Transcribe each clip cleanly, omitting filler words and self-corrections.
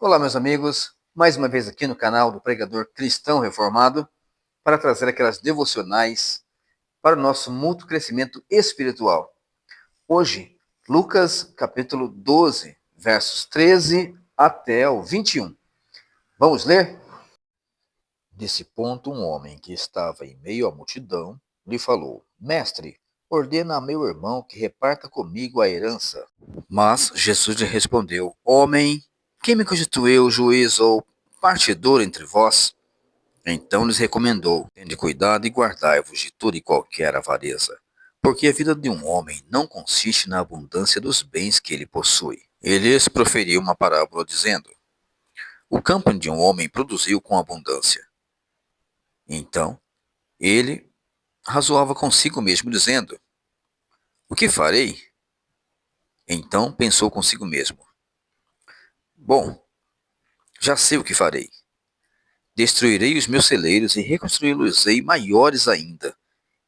Olá, meus amigos, mais uma vez aqui no canal do Pregador Cristão Reformado para trazer aquelas devocionais para o nosso mútuo crescimento espiritual. Hoje, Lucas capítulo 12, versos 13 até o 21. Vamos ler? Desse ponto, um homem que estava em meio à multidão lhe falou: Mestre, ordena a meu irmão que reparta comigo a herança. Mas Jesus lhe respondeu: Homem, quem me constituiu juiz ou partidor entre vós? Então lhes recomendou: Tende cuidado e guardai-vos de toda e qualquer avareza, porque a vida de um homem não consiste na abundância dos bens que ele possui. Ele lhes proferiu uma parábola dizendo: O campo de um homem produziu com abundância. Então ele razoava consigo mesmo, dizendo: O que farei? Então pensou consigo mesmo: Bom, já sei o que farei. Destruirei os meus celeiros e reconstruí-los-ei maiores ainda,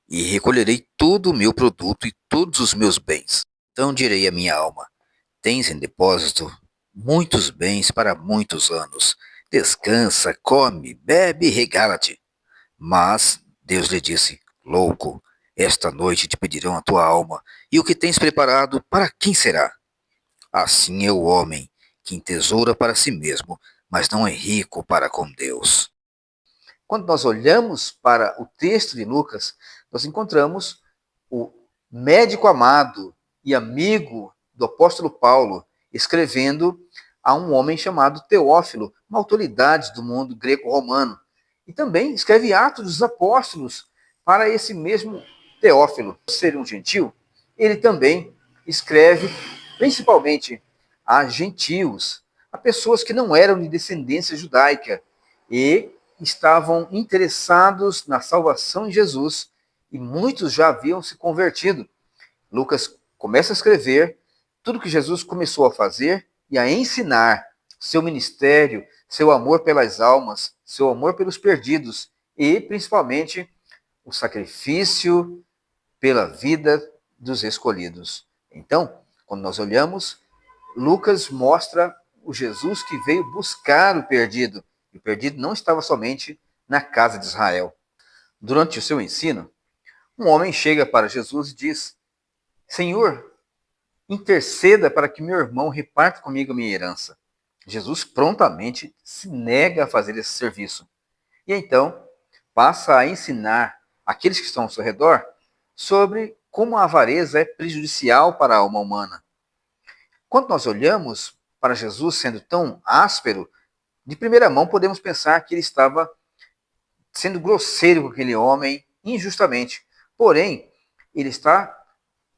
e recolherei todo o meu produto e todos os meus bens. Então direi à minha alma: Tens em depósito muitos bens para muitos anos. Descansa, come, bebe e regala-te. Mas Deus lhe disse: Louco, esta noite te pedirão a tua alma, e o que tens preparado, para quem será? Assim é o homem que entesoura para si mesmo, mas não é rico para com Deus. Quando nós olhamos para o texto de Lucas, nós encontramos o médico amado e amigo do apóstolo Paulo escrevendo a um homem chamado Teófilo, uma autoridade do mundo greco-romano. E também escreve Atos dos Apóstolos para esse mesmo Teófilo. Ser um gentil, ele também escreve principalmente a gentios, a pessoas que não eram de descendência judaica e estavam interessados na salvação em Jesus, e muitos já haviam se convertido. Lucas começa a escrever tudo que Jesus começou a fazer e a ensinar: seu ministério, seu amor pelas almas, seu amor pelos perdidos e, principalmente, o sacrifício pela vida dos escolhidos. Então, quando nós olhamos, Lucas mostra o Jesus que veio buscar o perdido. E o perdido não estava somente na casa de Israel. Durante o seu ensino, um homem chega para Jesus e diz: Senhor, interceda para que meu irmão reparta comigo a minha herança. Jesus prontamente se nega a fazer esse serviço. E então passa a ensinar aqueles que estão ao seu redor sobre como a avareza é prejudicial para a alma humana. Quando nós olhamos para Jesus sendo tão áspero, de primeira mão podemos pensar que ele estava sendo grosseiro com aquele homem injustamente. Porém, ele está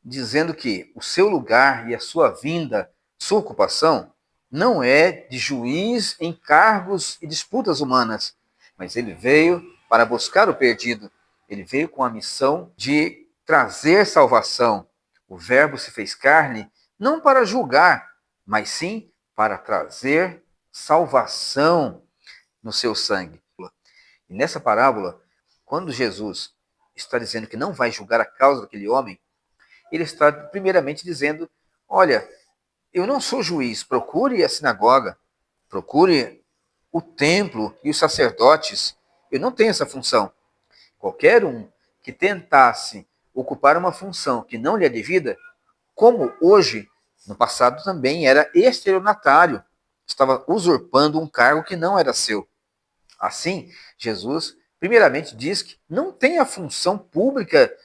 dizendo que o seu lugar e a sua vinda, sua ocupação, não é de juiz em cargos e disputas humanas, mas ele veio para buscar o perdido. Ele veio com a missão de trazer salvação. O Verbo se fez carne não para julgar, mas sim para trazer salvação no seu sangue. E nessa parábola, quando Jesus está dizendo que não vai julgar a causa daquele homem, ele está primeiramente dizendo: olha, eu não sou juiz, procure a sinagoga, procure o templo e os sacerdotes. Eu não tenho essa função. Qualquer um que tentasse ocupar uma função que não lhe é devida, como hoje, no passado também era estelionatário, estava usurpando um cargo que não era seu. Assim, Jesus, primeiramente, diz que não tem a função pública,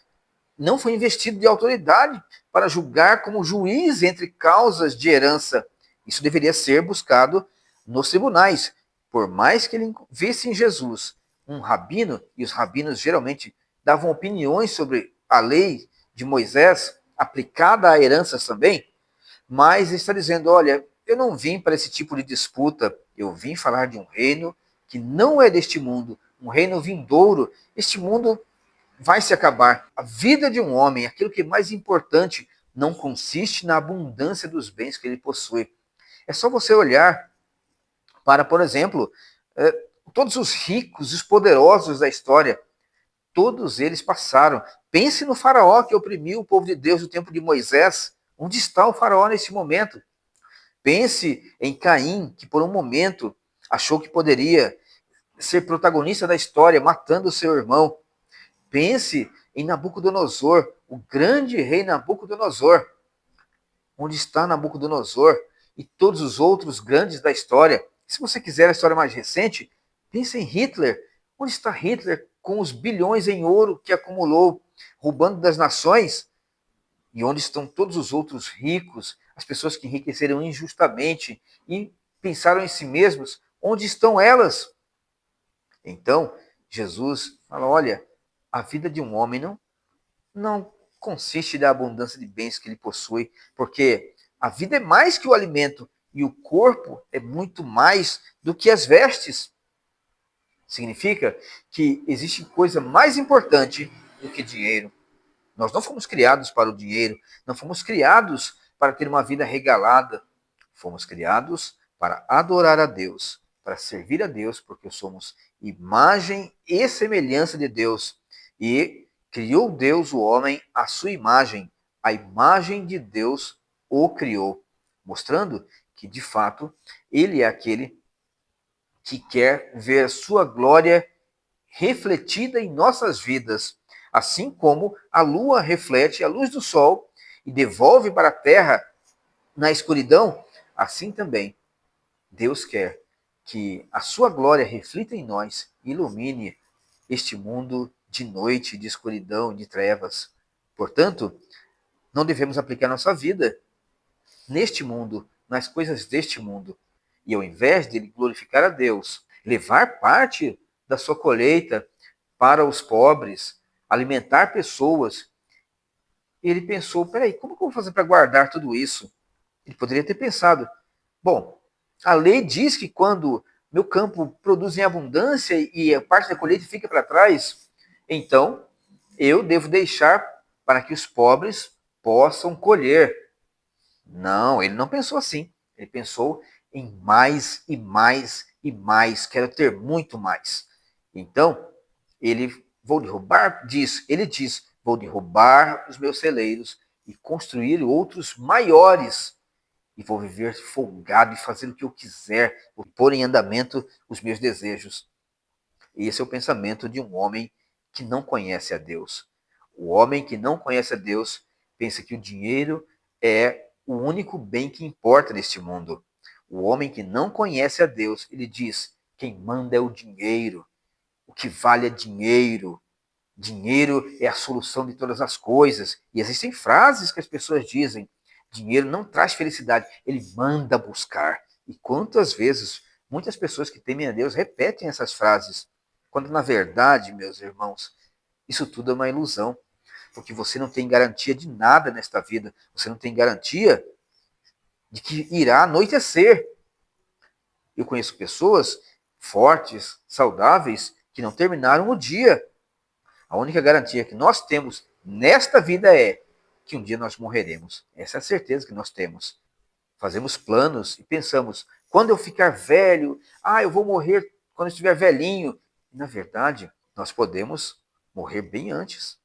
não foi investido de autoridade para julgar como juiz entre causas de herança. Isso deveria ser buscado nos tribunais. Por mais que ele visse em Jesus um rabino, e os rabinos geralmente davam opiniões sobre a lei de Moisés, aplicada a heranças também, mas está dizendo: olha, eu não vim para esse tipo de disputa, eu vim falar de um reino que não é deste mundo, um reino vindouro. Este mundo vai se acabar. A vida de um homem, aquilo que é mais importante, não consiste na abundância dos bens que ele possui. É só você olhar para, por exemplo, todos os ricos, os poderosos da história. Todos eles passaram. Pense no faraó que oprimiu o povo de Deus no tempo de Moisés. Onde está o faraó nesse momento? Pense em Caim, que por um momento achou que poderia ser protagonista da história, matando seu irmão. Pense em Nabucodonosor, o grande rei Nabucodonosor. Onde está Nabucodonosor e todos os outros grandes da história? Se você quiser a história mais recente, pense em Hitler. Onde está Hitler com os bilhões em ouro que acumulou, roubando das nações? E onde estão todos os outros ricos, as pessoas que enriqueceram injustamente e pensaram em si mesmos? Onde estão elas? Então, Jesus fala, olha, a vida de um homem não consiste da abundância de bens que ele possui, porque a vida é mais que o alimento e o corpo é muito mais do que as vestes. Significa que existe coisa mais importante do que dinheiro. Nós não fomos criados para o dinheiro, não fomos criados para ter uma vida regalada. Fomos criados para adorar a Deus, para servir a Deus, porque somos imagem e semelhança de Deus. E criou Deus o homem à sua imagem, a imagem de Deus o criou, mostrando que, de fato, ele é aquele que quer ver sua glória refletida em nossas vidas, assim como a lua reflete a luz do sol e devolve para a terra na escuridão, assim também Deus quer que a sua glória reflita em nós e ilumine este mundo de noite, de escuridão, de trevas. Portanto, não devemos aplicar nossa vida neste mundo, nas coisas deste mundo. E ao invés de glorificar a Deus, levar parte da sua colheita para os pobres, alimentar pessoas, ele pensou, peraí, como que eu vou fazer para guardar tudo isso? Ele poderia ter pensado, bom, a lei diz que quando meu campo produz em abundância e a parte da colheita fica para trás, então eu devo deixar para que os pobres possam colher. Não, ele não pensou assim. Ele pensou em mais e mais e mais. Quero ter muito mais. Então, ele diz, vou derrubar os meus celeiros e construir outros maiores. E vou viver folgado e fazer o que eu quiser, vou pôr em andamento os meus desejos. Esse é o pensamento de um homem que não conhece a Deus. O homem que não conhece a Deus pensa que o dinheiro é o único bem que importa neste mundo. O homem que não conhece a Deus, ele diz: quem manda é o dinheiro. O que vale é dinheiro. Dinheiro é a solução de todas as coisas. E existem frases que as pessoas dizem: dinheiro não traz felicidade, ele manda buscar. E quantas vezes muitas pessoas que temem a Deus repetem essas frases, quando na verdade, meus irmãos, isso tudo é uma ilusão, porque você não tem garantia de nada nesta vida, você não tem garantia de que irá anoitecer. Eu conheço pessoas fortes, saudáveis, que não terminaram o dia. A única garantia que nós temos nesta vida é que um dia nós morreremos. Essa é a certeza que nós temos. Fazemos planos e pensamos, quando eu ficar velho, eu vou morrer quando eu estiver velhinho. E, na verdade, nós podemos morrer bem antes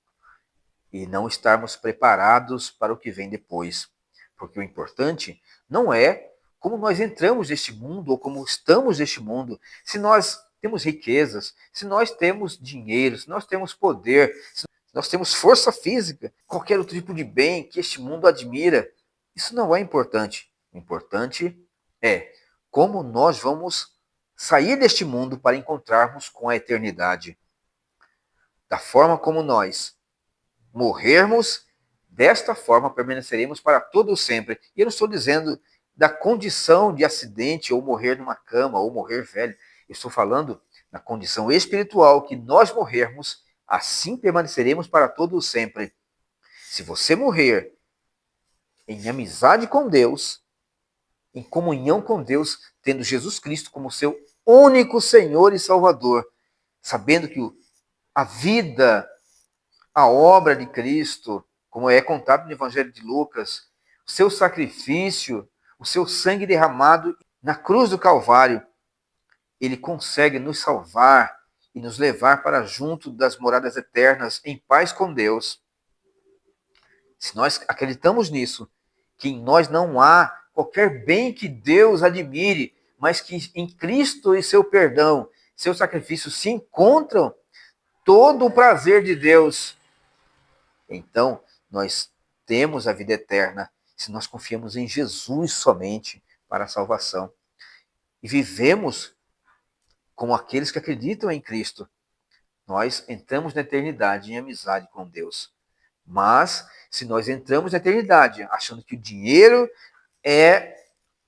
e não estarmos preparados para o que vem depois. Porque o importante não é como nós entramos neste mundo ou como estamos neste mundo, se nós temos riquezas, se nós temos dinheiro, se nós temos poder, se nós temos força física, qualquer outro tipo de bem que este mundo admira. Isso não é importante. O importante é como nós vamos sair deste mundo para encontrarmos com a eternidade. Da forma como nós morrermos, desta forma permaneceremos para todo sempre. E eu não estou dizendo da condição de acidente ou morrer numa cama ou morrer velho. Eu estou falando na condição espiritual, que nós morrermos, assim permaneceremos para todo sempre. Se você morrer em amizade com Deus, em comunhão com Deus, tendo Jesus Cristo como seu único Senhor e Salvador, sabendo que a vida, a obra de Cristo, como é contado no Evangelho de Lucas, o seu sacrifício, o seu sangue derramado na cruz do Calvário, ele consegue nos salvar e nos levar para junto das moradas eternas, em paz com Deus. Se nós acreditamos nisso, que em nós não há qualquer bem que Deus admire, mas que em Cristo e seu perdão, seu sacrifício se encontram todo o prazer de Deus, então nós temos a vida eterna se nós confiamos em Jesus somente para a salvação e vivemos como aqueles que acreditam em Cristo. Nós entramos na eternidade em amizade com Deus. Mas se nós entramos na eternidade achando que o dinheiro é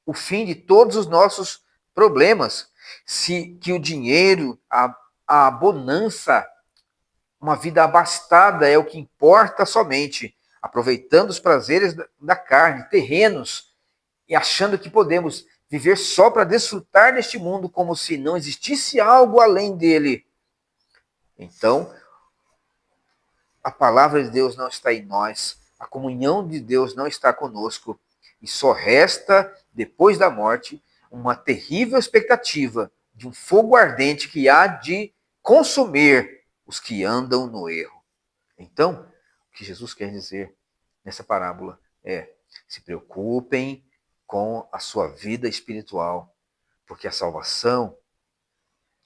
o fim de todos os nossos problemas, se que o dinheiro, a bonança, uma vida abastada é o que importa somente, aproveitando os prazeres da carne, terrenos, e achando que podemos viver só para desfrutar deste mundo como se não existisse algo além dele. Então, a palavra de Deus não está em nós, a comunhão de Deus não está conosco, e só resta, depois da morte, uma terrível expectativa de um fogo ardente que há de consumir os que andam no erro. Então, o que Jesus quer dizer nessa parábola é: se preocupem com a sua vida espiritual, porque a salvação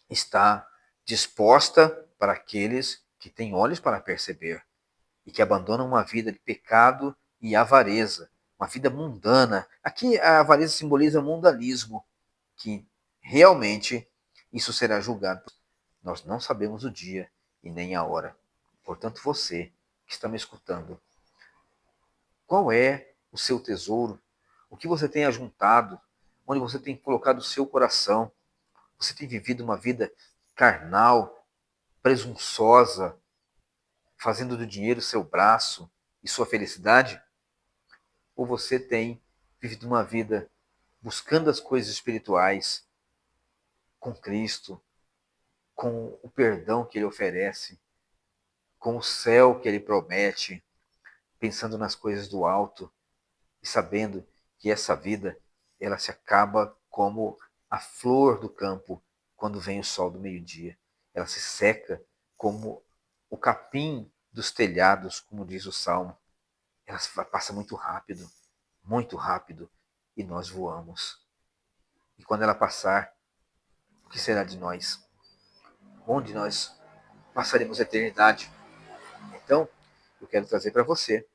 está disposta para aqueles que têm olhos para perceber e que abandonam uma vida de pecado e avareza, uma vida mundana. Aqui a avareza simboliza mundanismo, que realmente isso será julgado. Nós não sabemos o dia e nem a hora. Portanto, você que está me escutando, qual é o seu tesouro? O que você tem ajuntado? Onde você tem colocado o seu coração? Você tem vivido uma vida carnal, presunçosa, fazendo do dinheiro seu braço e sua felicidade? Ou você tem vivido uma vida buscando as coisas espirituais com Cristo, com o perdão que Ele oferece, com o céu que Ele promete, pensando nas coisas do alto e sabendo que essa vida ela se acaba como a flor do campo quando vem o sol do meio-dia. Ela se seca como o capim dos telhados, como diz o Salmo. Ela passa muito rápido, e nós voamos. E quando ela passar, o que será de nós? Onde nós passaremos a eternidade? Então, eu quero trazer para você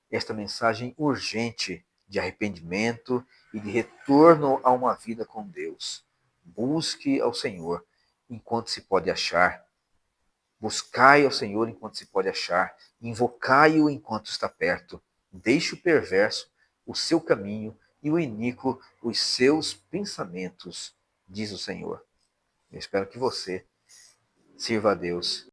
esta mensagem urgente de arrependimento e de retorno a uma vida com Deus. Busque ao Senhor enquanto se pode achar. Buscai ao Senhor enquanto se pode achar. Invocai-o enquanto está perto. Deixe o perverso o seu caminho e o iníquo os seus pensamentos, diz o Senhor. Eu espero que você sirva a Deus